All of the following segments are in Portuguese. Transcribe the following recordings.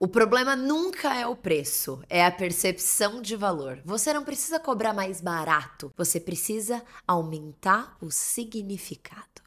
O problema nunca é o preço, é a percepção de valor. Você não precisa cobrar mais barato, você precisa aumentar o significado.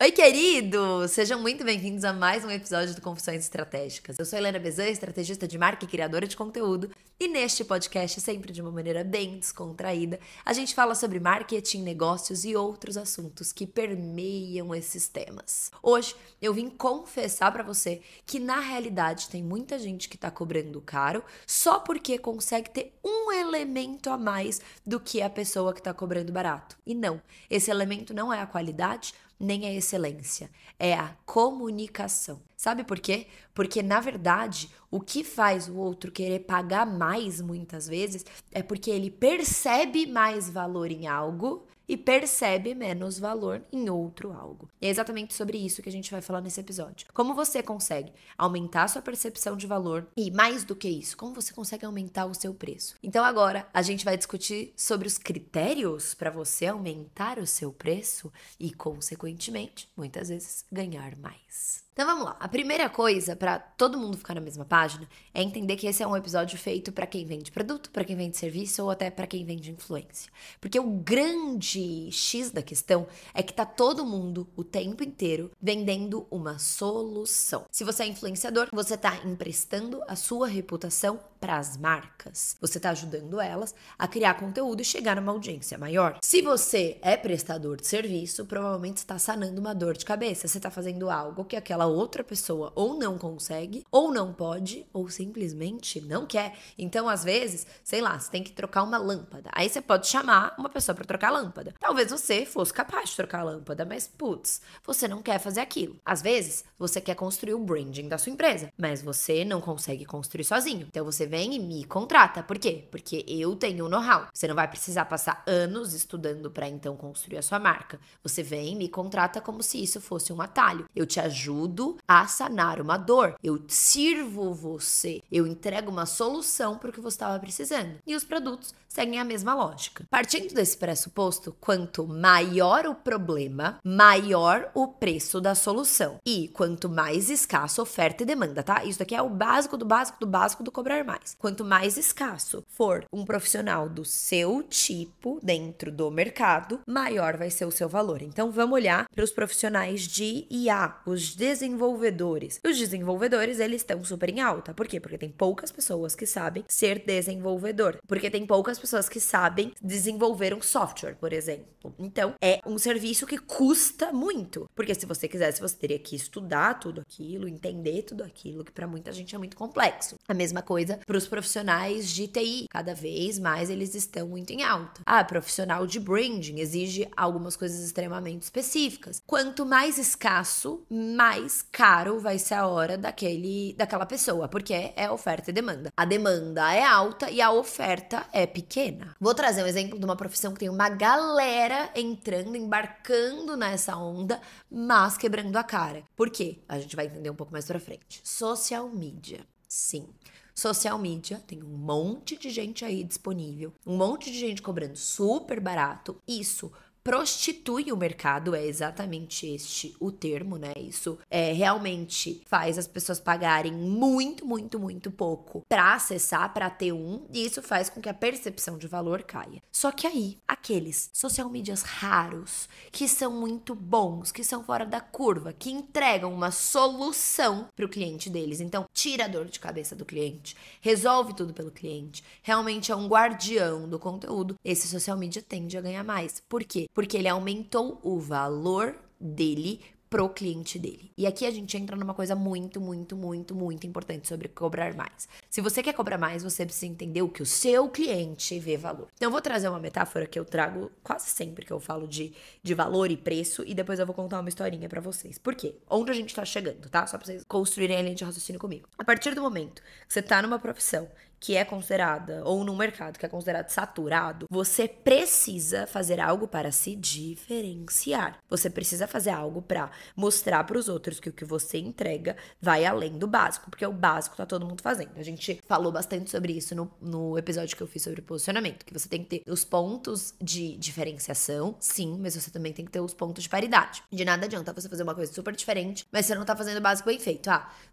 Oi, queridos! Sejam muito bem-vindos a mais um episódio do Confissões Estratégicas. Eu sou Helena Bezan, estrategista de marca e criadora de conteúdo, e neste podcast, sempre de uma maneira bem descontraída, a gente fala sobre marketing, negócios e outros assuntos que permeiam esses temas. Hoje, eu vim confessar pra você que, na realidade, tem muita gente que tá cobrando caro só porque consegue ter um elemento a mais do que a pessoa que tá cobrando barato. E não, esse elemento não é a qualidade, nem a excelência, é a comunicação. Sabe por quê? Porque, na verdade, o que faz o outro querer pagar mais, muitas vezes, é porque ele percebe mais valor em algo e percebe menos valor em outro algo. E é exatamente sobre isso que a gente vai falar nesse episódio. Como você consegue aumentar a sua percepção de valor e, mais do que isso, como você consegue aumentar o seu preço. Então agora a gente vai discutir sobre os critérios para você aumentar o seu preço e, consequentemente, muitas vezes, ganhar mais. Então vamos lá. A primeira coisa, para todo mundo ficar na mesma página, é entender que esse é um episódio feito para quem vende produto, para quem vende serviço ou até para quem vende influência. Porque o grande X da questão é que tá todo mundo o tempo inteiro vendendo uma solução. Se você é influenciador, você tá emprestando a sua reputação para as marcas. Você tá ajudando elas a criar conteúdo e chegar numa audiência maior. Se você é prestador de serviço, provavelmente está sanando uma dor de cabeça. Você tá fazendo algo que aquela outra pessoa ou não consegue, ou não pode, ou simplesmente não quer. Então, às vezes, sei lá, você tem que trocar uma lâmpada. Aí você pode chamar uma pessoa para trocar a lâmpada. Talvez você fosse capaz de trocar a lâmpada, mas putz, você não quer fazer aquilo. Às vezes, você quer construir o branding da sua empresa, mas você não consegue construir sozinho. Então, você vem e me contrata. Por quê? Porque eu tenho know-how. Você não vai precisar passar anos estudando para então construir a sua marca. Você vem e me contrata como se isso fosse um atalho. Eu te ajudo a sanar uma dor. Eu sirvo você. Eu entrego uma solução para o que você estava precisando. E os produtos seguem a mesma lógica. Partindo desse pressuposto, quanto maior o problema, maior o preço da solução. E quanto mais escasso oferta e demanda, tá? Isso daqui é o básico do básico do básico do cobrar mais. Quanto mais escasso for um profissional do seu tipo dentro do mercado, maior vai ser o seu valor. Então vamos olhar para os profissionais de IA, os desenvolvedores. Os desenvolvedores, eles estão super em alta. Por quê? Porque tem poucas pessoas que sabem ser desenvolvedor. Porque tem poucas pessoas que sabem desenvolver um software, por exemplo. Então, é um serviço que custa muito. Porque se você quisesse, você teria que estudar tudo aquilo, entender tudo aquilo, que para muita gente é muito complexo. A mesma coisa para os profissionais de TI. Cada vez mais eles estão muito em alta. Profissional de branding exige algumas coisas extremamente específicas. Quanto mais escasso, mais caro vai ser a hora daquela pessoa, porque é oferta e demanda. A demanda é alta e a oferta é pequena. Vou trazer um exemplo de uma profissão que tem uma galera entrando, embarcando nessa onda, mas quebrando a cara. Por quê? A gente vai entender um pouco mais pra frente. Social media. Sim. Social media, tem um monte de gente aí disponível, um monte de gente cobrando super barato. Isso prostitui o mercado, é exatamente este o termo, né? Isso realmente faz as pessoas pagarem muito, muito, muito pouco pra acessar, pra ter e isso faz com que a percepção de valor caia. Só que aí, aqueles social medias raros, que são muito bons, que são fora da curva, que entregam uma solução pro cliente deles, então tira a dor de cabeça do cliente, resolve tudo pelo cliente, realmente é um guardião do conteúdo, esse social media tende a ganhar mais. Por quê? Porque ele aumentou o valor dele pro cliente dele. E aqui a gente entra numa coisa muito, muito, muito, muito importante sobre cobrar mais. Se você quer cobrar mais, você precisa entender o que o seu cliente vê valor. Então eu vou trazer uma metáfora que eu trago quase sempre que eu falo de valor e preço, e depois eu vou contar uma historinha pra vocês. Por quê? Onde a gente tá chegando, tá? Só pra vocês construírem a linha de raciocínio comigo. A partir do momento que você tá numa profissão que é considerada, ou num mercado que é considerado saturado, você precisa fazer algo para se diferenciar. Você precisa fazer algo para mostrar para os outros que o que você entrega vai além do básico, porque o básico tá todo mundo fazendo. A gente falou bastante sobre isso no episódio que eu fiz sobre posicionamento, que você tem que ter os pontos de diferenciação, sim, mas você também tem que ter os pontos de paridade. De nada adianta você fazer uma coisa super diferente, mas você não tá fazendo o básico bem feito.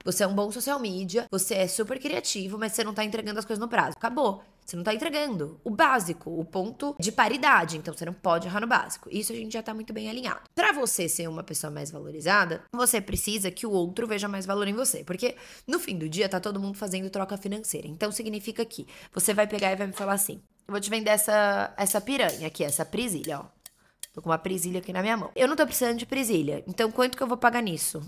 Você é um bom social media, você é super criativo, mas você não tá entregando as coisas no prazo. Acabou. Você não tá entregando o básico, o ponto de paridade. Então, você não pode errar no básico. Isso a gente já tá muito bem alinhado. Pra você ser uma pessoa mais valorizada, você precisa que o outro veja mais valor em você. Porque, no fim do dia, tá todo mundo fazendo troca financeira. Então, significa que você vai pegar e vai me falar assim: eu vou te vender essa piranha aqui, essa presilha, ó. Tô com uma presilha aqui na minha mão. Eu não tô precisando de presilha. Então, quanto que eu vou pagar nisso?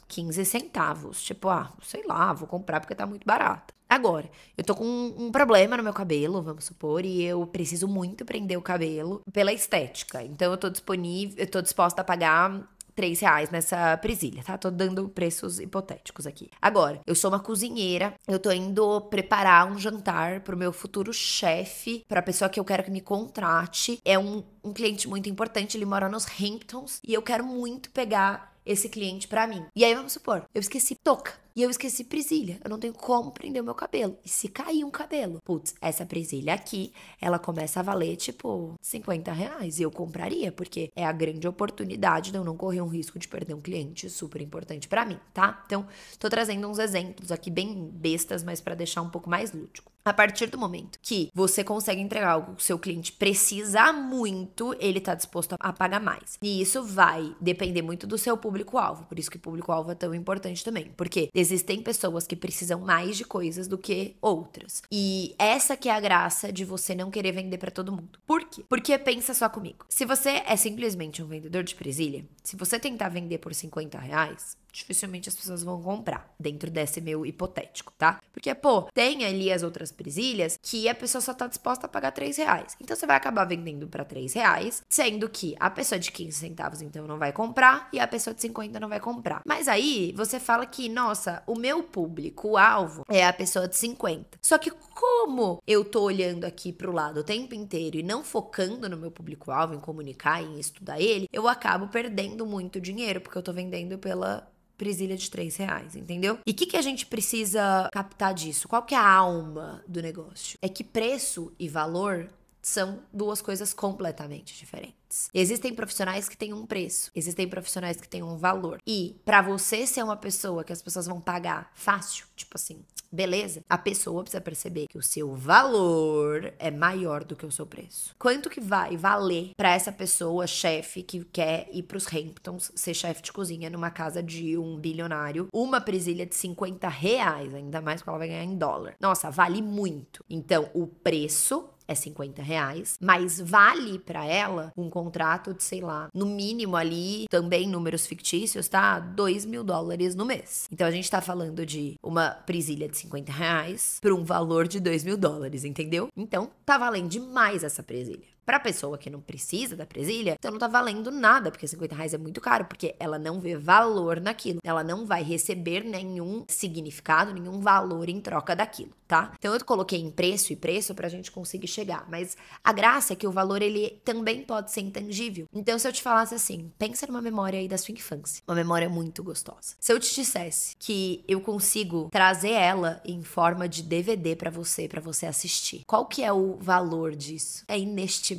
15 centavos. Tipo, sei lá, vou comprar porque tá muito barato. Agora, eu tô com um problema no meu cabelo, vamos supor, e eu preciso muito prender o cabelo pela estética. Então, eu tô disposta a pagar R$3 nessa presilha, tá? Tô dando preços hipotéticos aqui. Agora, eu sou uma cozinheira, eu tô indo preparar um jantar pro meu futuro chefe, pra pessoa que eu quero que me contrate. É um cliente muito importante, ele mora nos Hamptons, e eu quero muito pegar esse cliente pra mim. E aí, vamos supor, eu esqueci touca. E eu esqueci presilha. Eu não tenho como prender o meu cabelo. E se cair um cabelo? Putz, essa presilha aqui, ela começa a valer, tipo, R$50. E eu compraria, porque é a grande oportunidade de eu não correr um risco de perder um cliente super importante pra mim, tá? Então, tô trazendo uns exemplos aqui bem bestas, mas pra deixar um pouco mais lúdico. A partir do momento que você consegue entregar algo que o seu cliente precisa muito, ele tá disposto a pagar mais. E isso vai depender muito do seu público-alvo. Por isso que o público-alvo é tão importante também. Porque existem pessoas que precisam mais de coisas do que outras. E essa que é a graça de você não querer vender pra todo mundo. Por quê? Porque pensa só comigo. Se você é simplesmente um vendedor de presilha, se você tentar vender por R$50, dificilmente as pessoas vão comprar, dentro desse meu hipotético, tá? Porque, tem ali as outras presilhas que a pessoa só tá disposta a pagar R$3. Então, você vai acabar vendendo pra R$3, sendo que a pessoa de 15 centavos, então, não vai comprar e a pessoa de 50 não vai comprar. Mas aí, você fala que, nossa, o meu público-alvo é a pessoa de 50. Só que como eu tô olhando aqui pro lado o tempo inteiro e não focando no meu público-alvo, em comunicar, em estudar ele, eu acabo perdendo muito dinheiro, porque eu tô vendendo pela presilha de R$3, entendeu? E o que a gente precisa captar disso? Qual que é a alma do negócio? É que preço e valor são duas coisas completamente diferentes. Existem profissionais que têm um preço, existem profissionais que têm um valor. E pra você ser uma pessoa que as pessoas vão pagar fácil, tipo assim, beleza, a pessoa precisa perceber que o seu valor é maior do que o seu preço. Quanto que vai valer pra essa pessoa, chefe, que quer ir pros Hamptons ser chefe de cozinha numa casa de um bilionário, uma presilha de R$50, ainda mais que ela vai ganhar em dólar. Nossa, vale muito. Então, o preço é R$50, mas vale pra ela um contrato de, sei lá, no mínimo ali, também números fictícios, tá? $2.000 no mês. Então, a gente tá falando de uma presilha de R$50 por um valor de $2.000, entendeu? Então, tá valendo demais essa presilha. Pra pessoa que não precisa da presilha, então não tá valendo nada, porque R$50 é muito caro, porque ela não vê valor naquilo. Ela não vai receber nenhum significado, nenhum valor em troca daquilo, tá? Então eu coloquei em preço e preço pra gente conseguir chegar. Mas a graça é que o valor, ele também pode ser intangível. Então se eu te falasse assim, pensa numa memória aí da sua infância. Uma memória muito gostosa. Se eu te dissesse que eu consigo trazer ela em forma de DVD pra você assistir, qual que é o valor disso? É inestimável.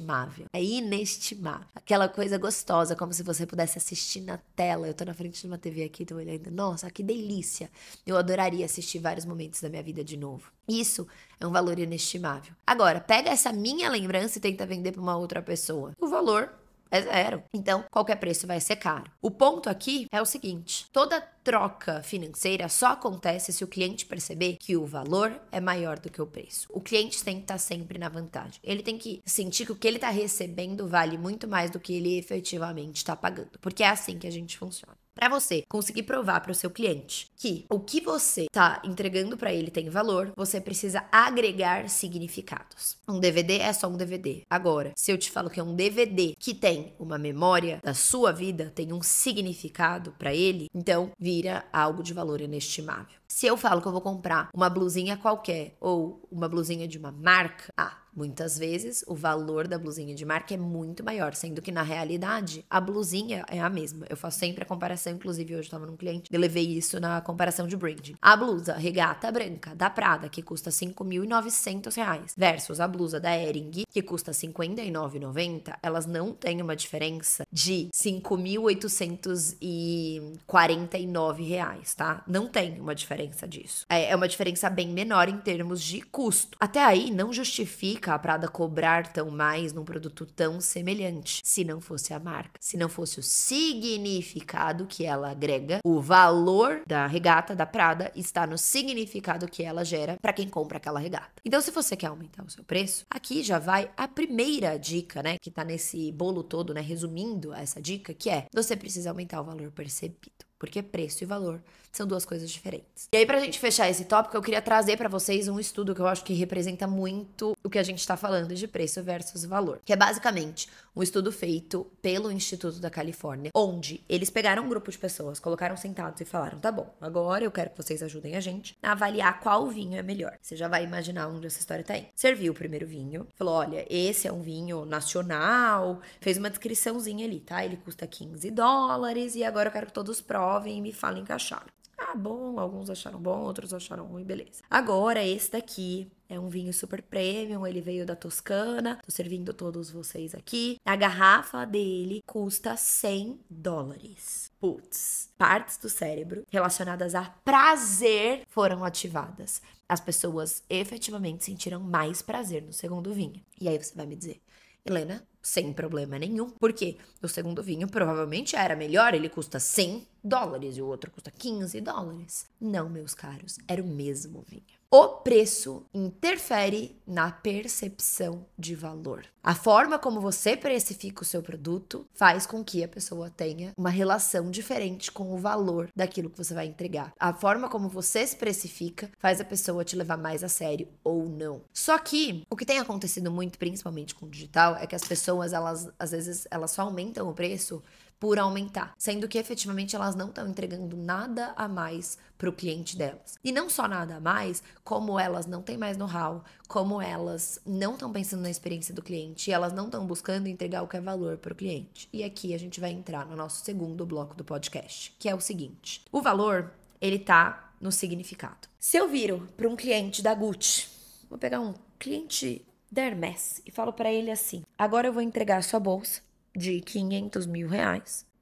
É inestimável. Aquela coisa gostosa, como se você pudesse assistir na tela. Eu tô na frente de uma TV aqui, tô olhando. Nossa, que delícia. Eu adoraria assistir vários momentos da minha vida de novo. Isso é um valor inestimável. Agora, pega essa minha lembrança e tenta vender pra uma outra pessoa. O valor é zero. Então, qualquer preço vai ser caro. O ponto aqui é o seguinte: toda troca financeira só acontece se o cliente perceber que o valor é maior do que o preço. O cliente tem que estar sempre na vantagem. Ele tem que sentir que o que ele está recebendo vale muito mais do que ele efetivamente está pagando. Porque é assim que a gente funciona. Para você conseguir provar para o seu cliente que o que você tá entregando para ele tem valor, você precisa agregar significados. Um DVD é só um DVD. Agora, se eu te falo que é um DVD que tem uma memória da sua vida, tem um significado para ele, então vira algo de valor inestimável. Se eu falo que eu vou comprar uma blusinha qualquer ou uma blusinha de uma marca, muitas vezes o valor da blusinha de marca é muito maior, sendo que na realidade a blusinha é a mesma. Eu faço sempre a comparação, inclusive hoje eu tava num cliente, eu levei isso na comparação de branding. A blusa regata branca da Prada, que custa R$5.900, versus a blusa da Hering, que custa R$59,90, elas não têm uma diferença de R$5.849, tá? Não tem uma diferença disso. É uma diferença bem menor em termos de custo. Até aí, não justifica a Prada cobrar tão mais num produto tão semelhante, se não fosse a marca, se não fosse o significado que ela agrega. O valor da regata da Prada está no significado que ela gera para quem compra aquela regata. Então, se você quer aumentar o seu preço, aqui já vai a primeira dica, né, que tá nesse bolo todo, né, resumindo essa dica, que é: você precisa aumentar o valor percebido. Porque preço e valor são duas coisas diferentes. E aí, pra gente fechar esse tópico, eu queria trazer pra vocês um estudo que eu acho que representa muito o que a gente tá falando de preço versus valor. Que é basicamente um estudo feito pelo Instituto da Califórnia, onde eles pegaram um grupo de pessoas, colocaram sentados e falaram: tá bom, agora eu quero que vocês ajudem a gente a avaliar qual vinho é melhor. Você já vai imaginar onde essa história tá indo. Serviu o primeiro vinho, falou: olha, esse é um vinho nacional, fez uma descriçãozinha ali, tá? Ele custa $15 e agora eu quero que todos provem e me falem que acharam. Bom, alguns acharam bom, outros acharam ruim, beleza. Agora, esse daqui é um vinho super premium, ele veio da Toscana, tô servindo todos vocês aqui. A garrafa dele custa $100. Putz, partes do cérebro relacionadas a prazer foram ativadas. As pessoas efetivamente sentiram mais prazer no segundo vinho. E aí você vai me dizer: Helena, sem problema nenhum. Por quê? O segundo vinho provavelmente era melhor, ele custa $100 e o outro custa $15. Não, meus caros, era o mesmo vinho. O preço interfere na percepção de valor. A forma como você precifica o seu produto faz com que a pessoa tenha uma relação diferente com o valor daquilo que você vai entregar. A forma como você se precifica faz a pessoa te levar mais a sério ou não. Só que o que tem acontecido muito, principalmente com o digital, é que as pessoas, elas às vezes, elas só aumentam o preço por aumentar, sendo que efetivamente elas não estão entregando nada a mais para o cliente delas. E não só nada a mais, como elas não têm mais know-how, como elas não estão pensando na experiência do cliente, e elas não estão buscando entregar o que é valor para o cliente. E aqui a gente vai entrar no nosso segundo bloco do podcast, que é o seguinte: o valor, ele tá no significado. Se eu viro para um cliente da Gucci, vou pegar um cliente da Hermès e falo para ele assim: agora eu vou entregar a sua bolsa de R$500 mil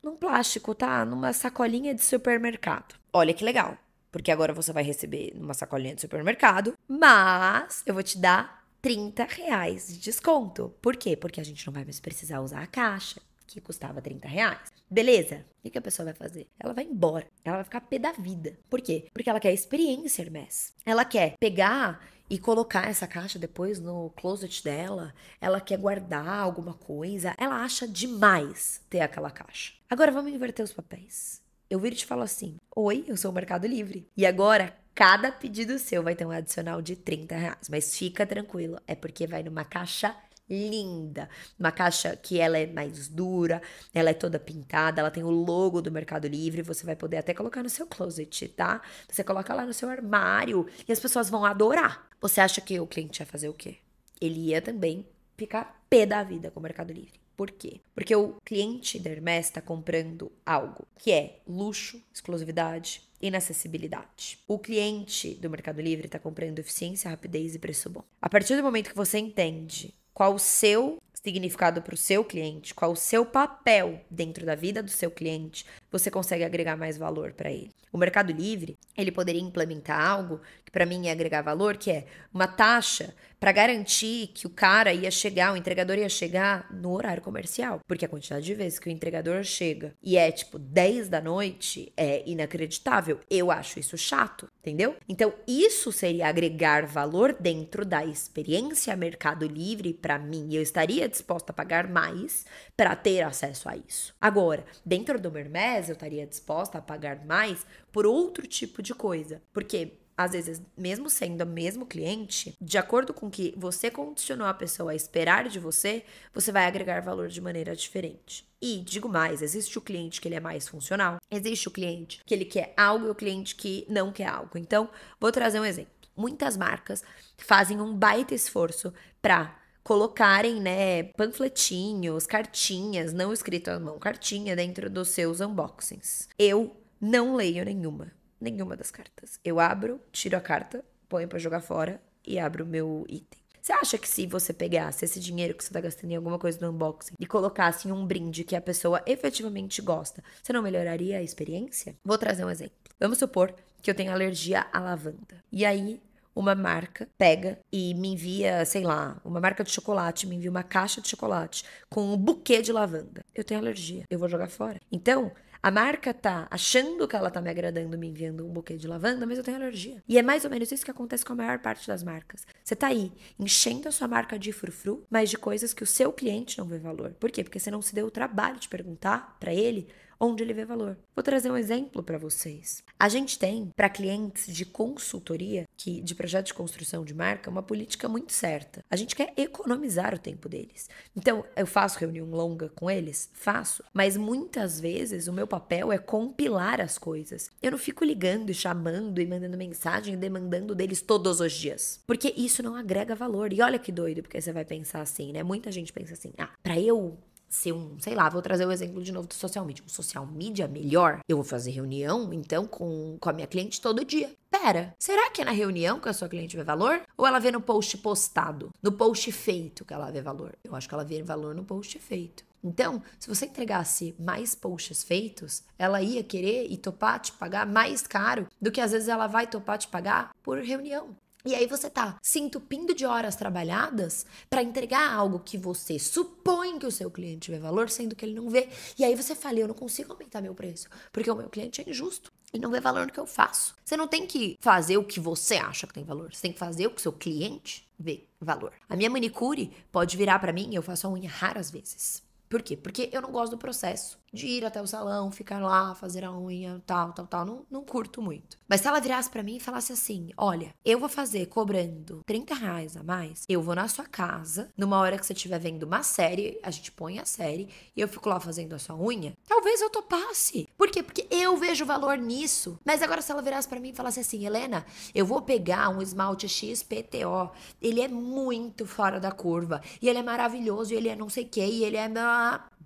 num plástico, tá? Numa sacolinha de supermercado. Olha que legal, porque agora você vai receber numa sacolinha de supermercado, mas eu vou te dar R$30 de desconto. Por quê? Porque a gente não vai mais precisar usar a caixa, que custava R$30. Beleza? O que a pessoa vai fazer? Ela vai embora. Ela vai ficar pé da vida. Por quê? Porque ela quer experiência, Hermès. Ela quer pegar e colocar essa caixa depois no closet dela. Ela quer guardar alguma coisa. Ela acha demais ter aquela caixa. Agora vamos inverter os papéis. Eu viro e te falo assim: oi, eu sou o Mercado Livre. E agora, cada pedido seu vai ter um adicional de R$30. Mas fica tranquilo, é porque vai numa caixa linda, uma caixa que ela é mais dura, ela é toda pintada, ela tem o logo do Mercado Livre, você vai poder até colocar no seu closet, tá? Você coloca lá no seu armário e as pessoas vão adorar. Você acha que o cliente ia fazer o quê? Ele ia também ficar pé da vida com o Mercado Livre. Por quê? Porque o cliente da Hermès está comprando algo que é luxo, exclusividade, inacessibilidade. O cliente do Mercado Livre está comprando eficiência, rapidez e preço bom. A partir do momento que você entende qual o seu significado para o seu cliente, qual o seu papel dentro da vida do seu cliente, você consegue agregar mais valor para ele. O Mercado Livre, ele poderia implementar algo que para mim ia agregar valor, que é uma taxa para garantir que o cara ia chegar, o entregador ia chegar no horário comercial. Porque a quantidade de vezes que o entregador chega e é tipo 10 da noite é inacreditável. Eu acho isso chato, entendeu? Então isso seria agregar valor dentro da experiência Mercado Livre para mim. Eu estaria disposta a pagar mais para ter acesso a isso. Agora, dentro do Hermès, eu estaria disposta a pagar mais por outro tipo de coisa. Porque às vezes, mesmo sendo o mesmo cliente, de acordo com o que você condicionou a pessoa a esperar de você, você vai agregar valor de maneira diferente. E, digo mais, existe o cliente que ele é mais funcional, existe o cliente que ele quer algo e o cliente que não quer algo. Então, vou trazer um exemplo. Muitas marcas fazem um baita esforço para colocarem, né, panfletinhos, cartinhas, não escrito à mão, cartinha dentro dos seus unboxings. Eu não leio nenhuma das cartas. Eu abro, tiro a carta, ponho pra jogar fora e abro o meu item. Você acha que se você pegasse esse dinheiro que você tá gastando em alguma coisa no unboxing e colocasse em um brinde que a pessoa efetivamente gosta, você não melhoraria a experiência? Vou trazer um exemplo. Vamos supor que eu tenho alergia à lavanda. E aí, uma marca pega e me envia, sei lá, uma marca de chocolate, me envia uma caixa de chocolate com um buquê de lavanda. Eu tenho alergia, eu vou jogar fora. Então, a marca tá achando que ela tá me agradando, me enviando um buquê de lavanda, mas eu tenho alergia. E é mais ou menos isso que acontece com a maior parte das marcas. Você tá aí enchendo a sua marca de frufru, mas de coisas que o seu cliente não vê valor. Por quê? Porque você não se deu o trabalho de perguntar pra ele onde ele vê valor. Vou trazer um exemplo para vocês. A gente tem, para clientes de consultoria, de projeto de construção de marca, uma política muito certa. A gente quer economizar o tempo deles. Então, eu faço reunião longa com eles? Faço. Mas muitas vezes o meu papel é compilar as coisas. Eu não fico ligando e chamando e mandando mensagem e demandando deles todos os dias. Porque isso não agrega valor. E olha que doido, porque você vai pensar assim, né? Muita gente pensa assim, pra eu ser sei lá, vou trazer o exemplo de novo do social media. Um social media melhor, eu vou fazer reunião, então, com a minha cliente todo dia. Pera, será que é na reunião que a sua cliente vê valor? Ou ela vê no post postado, no post feito que ela vê valor? Eu acho que ela vê valor no post feito. Então, se você entregasse mais posts feitos, ela ia querer e topar te pagar mais caro do que às vezes ela vai topar te pagar por reunião. E aí você tá se entupindo de horas trabalhadas para entregar algo que você supõe que o seu cliente vê valor, sendo que ele não vê. E aí você fala, eu não consigo aumentar meu preço, porque o meu cliente é injusto. Ele não vê valor no que eu faço. Você não tem que fazer o que você acha que tem valor. Você tem que fazer o que o seu cliente vê valor. A minha manicure pode virar para mim e eu faço a unha raras vezes. Por quê? Porque eu não gosto do processo de ir até o salão, ficar lá, fazer a unha, tal. Não curto muito. Mas se ela virasse pra mim e falasse assim, olha, eu vou fazer cobrando R$30 a mais, eu vou na sua casa, numa hora que você estiver vendo uma série, a gente põe a série, e eu fico lá fazendo a sua unha, talvez eu topasse. Por quê? Porque eu vejo valor nisso. Mas agora se ela virasse pra mim e falasse assim, Helena, eu vou pegar um esmalte XPTO, ele é muito fora da curva, e ele é maravilhoso, e ele é não sei o que, e ele é...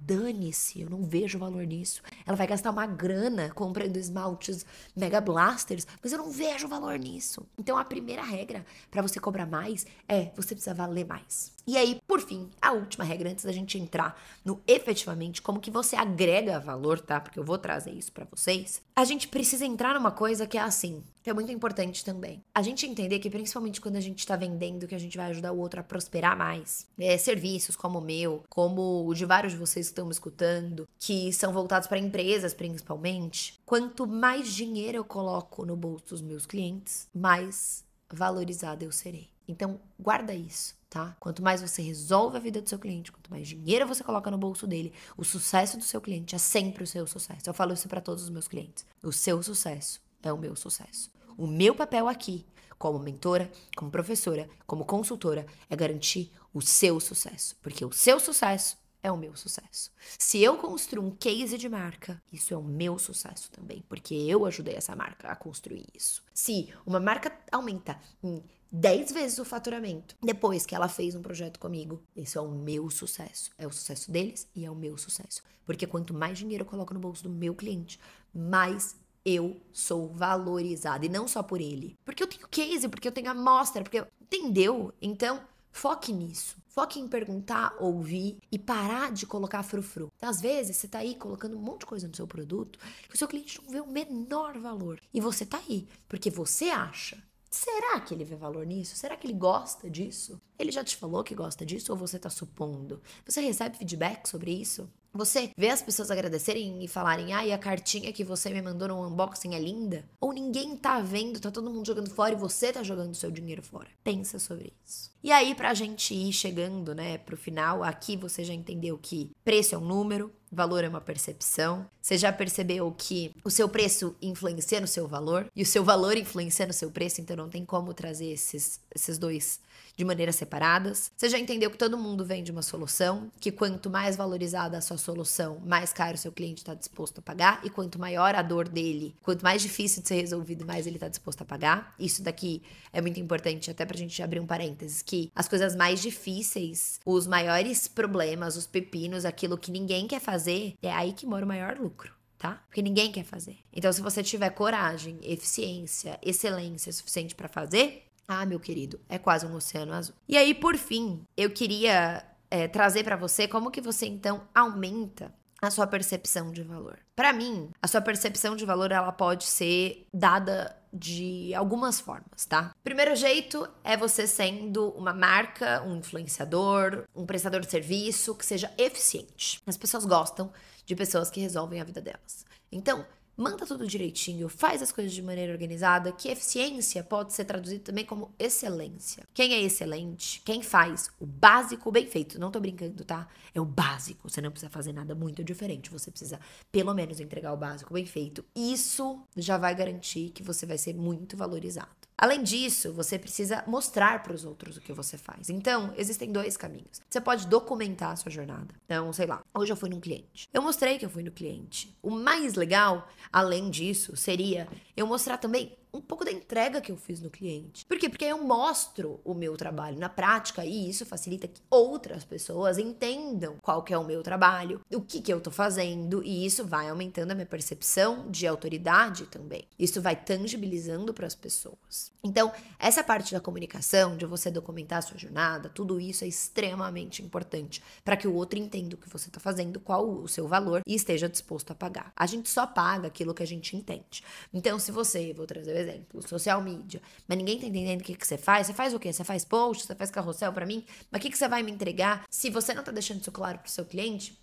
Dane-se, eu não vejo valor nisso. Ela vai gastar uma grana comprando esmaltes Mega Blasters, mas eu não vejo valor nisso. Então a primeira regra para você cobrar mais é você precisa valer mais. E aí, por fim, a última regra antes da gente entrar no efetivamente como que você agrega valor, tá? Porque eu vou trazer isso para vocês. A gente precisa entrar numa coisa que é assim, que é muito importante também. A gente entender que principalmente quando a gente tá vendendo que a gente vai ajudar o outro a prosperar mais, serviços como o meu, como o de vários de vocês que estão me escutando, que são voltados para empresas principalmente, quanto mais dinheiro eu coloco no bolso dos meus clientes, mais valorizada eu serei. Então, guarda isso, tá? Quanto mais você resolve a vida do seu cliente, quanto mais dinheiro você coloca no bolso dele, o sucesso do seu cliente é sempre o seu sucesso. Eu falo isso para todos os meus clientes. O seu sucesso é o meu sucesso. O meu papel aqui, como mentora, como professora, como consultora, é garantir o seu sucesso. Porque o seu sucesso é o meu sucesso. Se eu construo um case de marca, isso é o meu sucesso também, porque eu ajudei essa marca a construir isso. Se uma marca aumenta em 10 vezes o faturamento depois que ela fez um projeto comigo, esse é o meu sucesso. É o sucesso deles e é o meu sucesso. Porque quanto mais dinheiro eu coloco no bolso do meu cliente, mais eu sou valorizada. E não só por ele. Porque eu tenho case, porque eu tenho amostra, porque... Entendeu? Então... foque nisso. Foque em perguntar, ouvir e parar de colocar frufru. Às vezes, você tá aí colocando um monte de coisa no seu produto que o seu cliente não vê o menor valor. E você tá aí porque você acha. Será que ele vê valor nisso? Será que ele gosta disso? Ele já te falou que gosta disso ou você tá supondo? Você recebe feedback sobre isso? Você vê as pessoas agradecerem e falarem, ai, a cartinha que você me mandou no unboxing é linda? Ou ninguém tá vendo, tá todo mundo jogando fora e você tá jogando seu dinheiro fora? Pensa sobre isso. E aí, pra gente ir chegando, né, pro final, aqui você já entendeu que preço é um número, valor é uma percepção. Você já percebeu que o seu preço influencia no seu valor e o seu valor influencia no seu preço, então não tem como trazer esses dois de maneiras separadas. Você já entendeu que todo mundo vende uma solução, que quanto mais valorizada a sua solução, mais caro o seu cliente está disposto a pagar, e quanto maior a dor dele, quanto mais difícil de ser resolvido, mais ele está disposto a pagar. Isso daqui é muito importante, até pra gente abrir um parênteses, que as coisas mais difíceis, os maiores problemas, os pepinos, aquilo que ninguém quer fazer, é aí que mora o maior lucro. Tá? Porque ninguém quer fazer. Então, se você tiver coragem, eficiência, excelência suficiente pra fazer, meu querido, é quase um oceano azul. E aí, por fim, eu queria trazer pra você como que você, então, aumenta a sua percepção de valor. Pra mim, a sua percepção de valor, ela pode ser dada de algumas formas, tá? Primeiro jeito é você sendo uma marca, um influenciador, um prestador de serviço que seja eficiente. As pessoas gostam de pessoas que resolvem a vida delas. Então, manda tudo direitinho, faz as coisas de maneira organizada, que eficiência pode ser traduzido também como excelência. Quem é excelente? Quem faz o básico bem feito. Não tô brincando, tá? É o básico. Você não precisa fazer nada muito diferente. Você precisa, pelo menos, entregar o básico bem feito. Isso já vai garantir que você vai ser muito valorizado. Além disso, você precisa mostrar para os outros o que você faz. Então, existem dois caminhos. Você pode documentar a sua jornada. Então, sei lá, hoje eu fui num cliente. Eu mostrei que eu fui no cliente. O mais legal, além disso, seria eu mostrar também um pouco da entrega que eu fiz no cliente. Por quê? Porque eu mostro o meu trabalho na prática e isso facilita que outras pessoas entendam qual que é o meu trabalho, o que eu tô fazendo, e isso vai aumentando a minha percepção de autoridade também. Isso vai tangibilizando para as pessoas. Então, essa parte da comunicação, de você documentar a sua jornada, tudo isso é extremamente importante para que o outro entenda o que você tá fazendo, qual o seu valor e esteja disposto a pagar. A gente só paga aquilo que a gente entende. Então, se você, vou trazer o exemplo, social media, mas ninguém tá entendendo o que você faz o quê? Você faz post, você faz carrossel pra mim? Mas o que você vai me entregar? Se você não tá deixando isso claro pro seu cliente,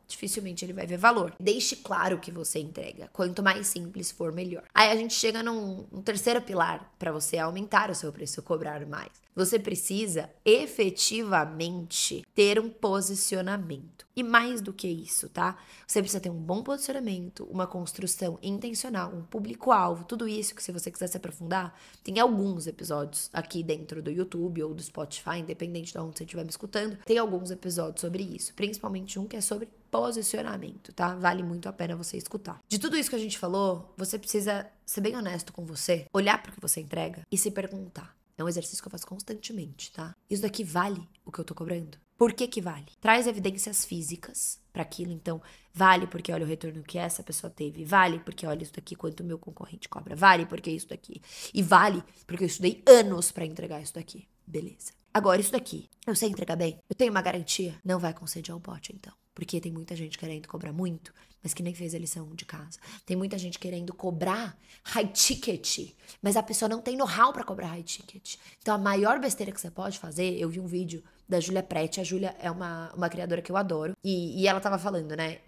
dificilmente ele vai ver valor. Deixe claro o que você entrega. Quanto mais simples for, melhor. Aí a gente chega num terceiro pilar para você aumentar o seu preço, cobrar mais. Você precisa efetivamente ter um posicionamento. E mais do que isso, tá? Você precisa ter um bom posicionamento, uma construção intencional, um público-alvo, tudo isso que se você quiser se aprofundar, tem alguns episódios aqui dentro do YouTube ou do Spotify, independente de onde você estiver me escutando, tem alguns episódios sobre isso, principalmente um que é sobre posicionamento, tá? Vale muito a pena você escutar. De tudo isso que a gente falou, você precisa ser bem honesto com você, olhar para o que você entrega e se perguntar. É um exercício que eu faço constantemente, tá? Isso daqui vale o que eu tô cobrando? Por que vale? Traz evidências físicas para aquilo, então vale porque olha o retorno que essa pessoa teve, vale porque olha isso daqui quanto o meu concorrente cobra, vale porque isso daqui, e vale porque eu estudei anos para entregar isso daqui. Beleza. Agora, isso daqui, eu sei entregar bem? Eu tenho uma garantia? Não vai conceder ao bot, então. Porque tem muita gente querendo cobrar muito, mas que nem fez a lição de casa. Tem muita gente querendo cobrar high ticket, mas a pessoa não tem know-how pra cobrar high ticket. Então, a maior besteira que você pode fazer, eu vi um vídeo da Júlia Preti. A Júlia é uma criadora que eu adoro. E ela tava falando, né?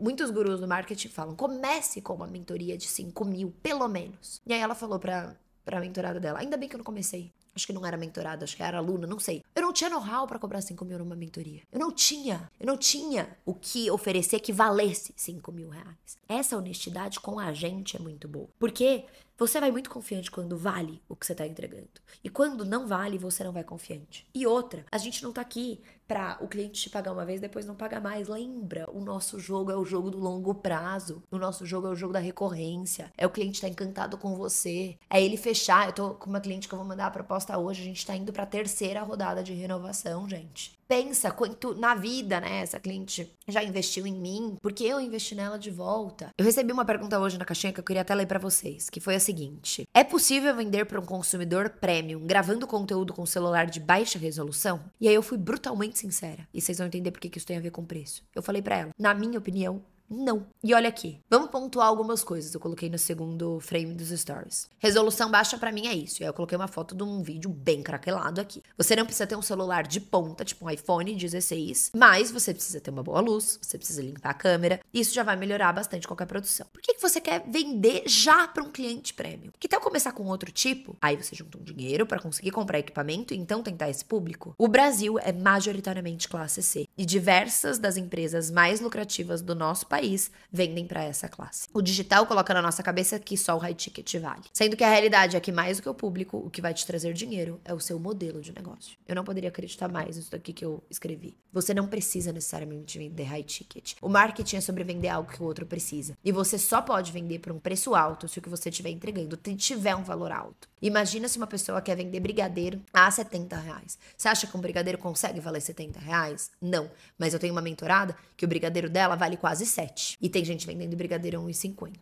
Muitos gurus do marketing falam, comece com uma mentoria de 5 mil, pelo menos. E aí ela falou pra mentorada dela, ainda bem que eu não comecei. Acho que não era mentorada, acho que era aluna, não sei. Eu não tinha know-how pra cobrar 5 mil numa mentoria. Eu não tinha o que oferecer que valesse 5 mil reais. Essa honestidade com a gente é muito boa. Porque você vai muito confiante quando vale o que você tá entregando. E quando não vale, você não vai confiante. E outra, a gente não tá aqui pra o cliente te pagar uma vez, depois não pagar mais. Lembra, o nosso jogo é o jogo do longo prazo. O nosso jogo é o jogo da recorrência. É o cliente tá encantado com você. É ele fechar. Eu tô com uma cliente que eu vou mandar a proposta hoje. A gente tá indo pra 3ª rodada de renovação, gente. Pensa quanto na vida, né? Essa cliente já investiu em mim, porque eu investi nela de volta. Eu recebi uma pergunta hoje na caixinha que eu queria até ler pra vocês, que foi a seguinte: é possível vender para um consumidor premium gravando conteúdo com celular de baixa resolução? E aí eu fui brutalmente sincera, e vocês vão entender por que isso tem a ver com preço. Eu falei pra ela, na minha opinião, Não. E olha aqui, vamos pontuar algumas coisas. Eu coloquei no segundo frame dos stories. Resolução baixa pra mim é isso. E aí eu coloquei uma foto de um vídeo bem craquelado aqui. Você não precisa ter um celular de ponta, tipo um iPhone 16, mas você precisa ter uma boa luz, você precisa limpar a câmera. Isso já vai melhorar bastante qualquer produção. Por que você quer vender já pra um cliente premium? Que tal começar com outro tipo? Aí você junta um dinheiro pra conseguir comprar equipamento e então tentar esse público. O Brasil é majoritariamente classe C. E diversas das empresas mais lucrativas do nosso país vendem para essa classe. O digital coloca na nossa cabeça que só o high ticket vale. Sendo que a realidade é que mais do que o público, o que vai te trazer dinheiro é o seu modelo de negócio. Eu não poderia acreditar mais nisso daqui que eu escrevi. Você não precisa necessariamente vender high ticket. O marketing é sobre vender algo que o outro precisa. E você só pode vender por um preço alto se o que você estiver entregando tiver um valor alto. Imagina se uma pessoa quer vender brigadeiro a R$70. Você acha que um brigadeiro consegue valer R$70? Não. Mas eu tenho uma mentorada que o brigadeiro dela vale quase 7. E tem gente vendendo brigadeiro a R$1,50.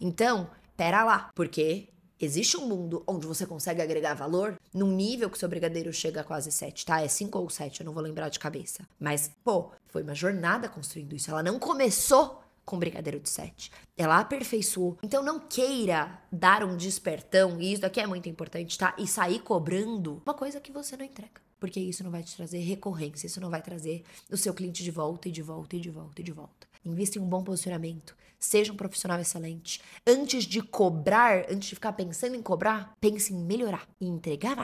Então, pera lá. Porque existe um mundo onde você consegue agregar valor num nível que o seu brigadeiro chega a quase 7, tá? É 5 ou 7, eu não vou lembrar de cabeça. Mas, foi uma jornada construindo isso. Ela não começou com brigadeiro de 7. Ela aperfeiçoou. Então não queira dar um despertão, e isso daqui é muito importante, tá? E sair cobrando uma coisa que você não entrega. Porque isso não vai te trazer recorrência, isso não vai trazer o seu cliente de volta e de volta e de volta e de volta. Invista em um bom posicionamento. Seja um profissional excelente. Antes de cobrar, antes de ficar pensando em cobrar, pense em melhorar e entregar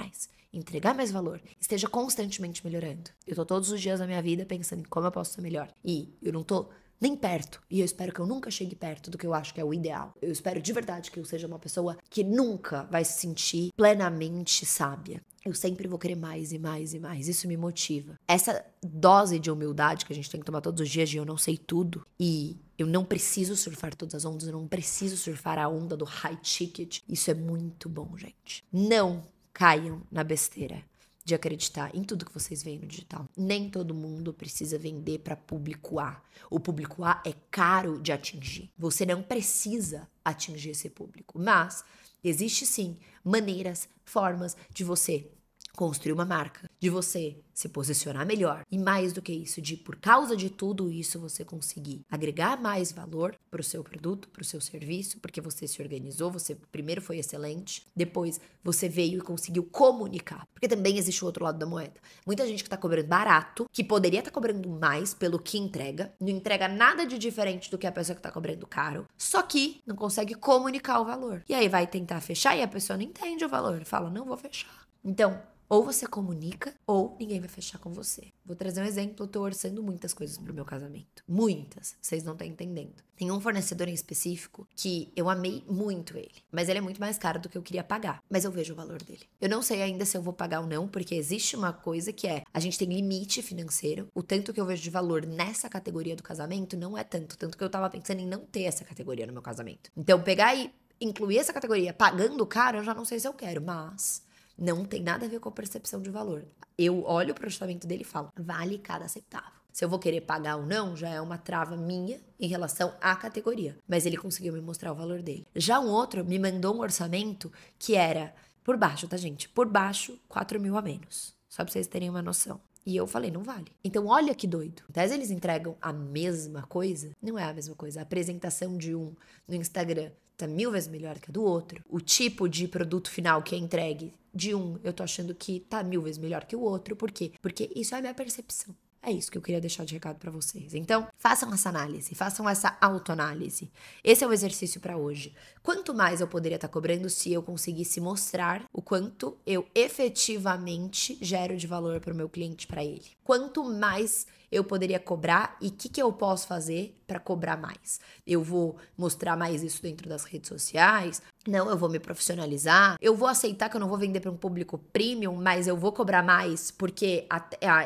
mais valor. Esteja constantemente melhorando. Eu tô todos os dias da minha vida pensando em como eu posso ser melhor. E eu não tô nem perto. E eu espero que eu nunca chegue perto do que eu acho que é o ideal. Eu espero de verdade que eu seja uma pessoa que nunca vai se sentir plenamente sábia. Eu sempre vou querer mais e mais e mais. Isso me motiva. Essa dose de humildade que a gente tem que tomar todos os dias de eu não sei tudo e eu não preciso surfar todas as ondas, eu não preciso surfar a onda do high ticket. Isso é muito bom, gente. Não caiam na besteira de acreditar em tudo que vocês veem no digital. Nem todo mundo precisa vender para público A. O público A é caro de atingir. Você não precisa atingir esse público, mas existe sim maneiras, formas de você construir uma marca, de você se posicionar melhor e mais do que isso, de por causa de tudo isso você conseguir agregar mais valor para o seu produto, para o seu serviço, porque você se organizou, você primeiro foi excelente, depois você veio e conseguiu comunicar, porque também existe o outro lado da moeda. Muita gente que tá cobrando barato, que poderia estar cobrando mais pelo que entrega, não entrega nada de diferente do que a pessoa que tá cobrando caro, só que não consegue comunicar o valor. E aí vai tentar fechar e a pessoa não entende o valor, fala, não vou fechar. Então, ou você comunica, ou ninguém vai fechar com você. Vou trazer um exemplo, eu tô orçando muitas coisas pro meu casamento. Muitas, vocês não estão entendendo. Tem um fornecedor em específico que eu amei muito ele, mas ele é muito mais caro do que eu queria pagar, mas eu vejo o valor dele. Eu não sei ainda se eu vou pagar ou não, porque existe uma coisa que é, a gente tem limite financeiro, o tanto que eu vejo de valor nessa categoria do casamento não é tanto que eu tava pensando em não ter essa categoria no meu casamento. Então, pegar e incluir essa categoria pagando caro, eu já não sei se eu quero, mas não tem nada a ver com a percepção de valor. Eu olho o orçamento dele e falo, vale cada centavo. Se eu vou querer pagar ou não, já é uma trava minha em relação à categoria. Mas ele conseguiu me mostrar o valor dele. Já um outro me mandou um orçamento que era, por baixo, tá, gente? Por baixo, 4 mil a menos. Só pra vocês terem uma noção. E eu falei, não vale. Então, olha que doido. Até eles entregam a mesma coisa, não é a mesma coisa. A apresentação de um no Instagram tá 1000 vezes melhor que a do outro. O tipo de produto final que é entregue de um, eu tô achando que tá 1000 vezes melhor que o outro. Por quê? Porque isso é a minha percepção. É isso que eu queria deixar de recado pra vocês. Então, façam essa análise, façam essa autoanálise. Esse é o exercício pra hoje. Quanto mais eu poderia estar cobrando se eu conseguisse mostrar o quanto eu efetivamente gero de valor pro meu cliente, pra ele? Quanto mais eu poderia cobrar e o que eu posso fazer para cobrar mais? Eu vou mostrar mais isso dentro das redes sociais? Não, eu vou me profissionalizar? Eu vou aceitar que eu não vou vender para um público premium, mas eu vou cobrar mais porque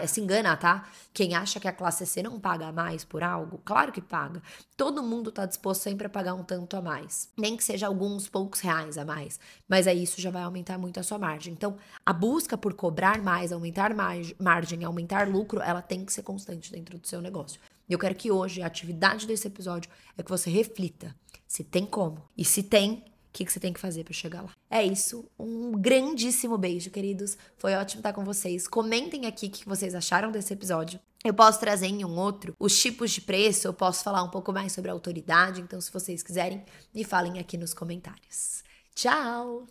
se engana, tá? Quem acha que a classe C não paga mais por algo, claro que paga. Todo mundo tá disposto sempre a pagar um tanto a mais. Nem que seja alguns poucos reais a mais. Mas aí isso já vai aumentar muito a sua margem. Então, a busca por cobrar mais, aumentar margem, aumentar lucro, ela tem que ser constante dentro do seu negócio. E eu quero que hoje a atividade desse episódio é que você reflita se tem como. E se tem, que você tem que fazer pra chegar lá. É isso. Um grandíssimo beijo, queridos. Foi ótimo estar com vocês. Comentem aqui o que vocês acharam desse episódio. Eu posso trazer em um outro os tipos de preço, eu posso falar um pouco mais sobre a autoridade. Então, se vocês quiserem, me falem aqui nos comentários. Tchau!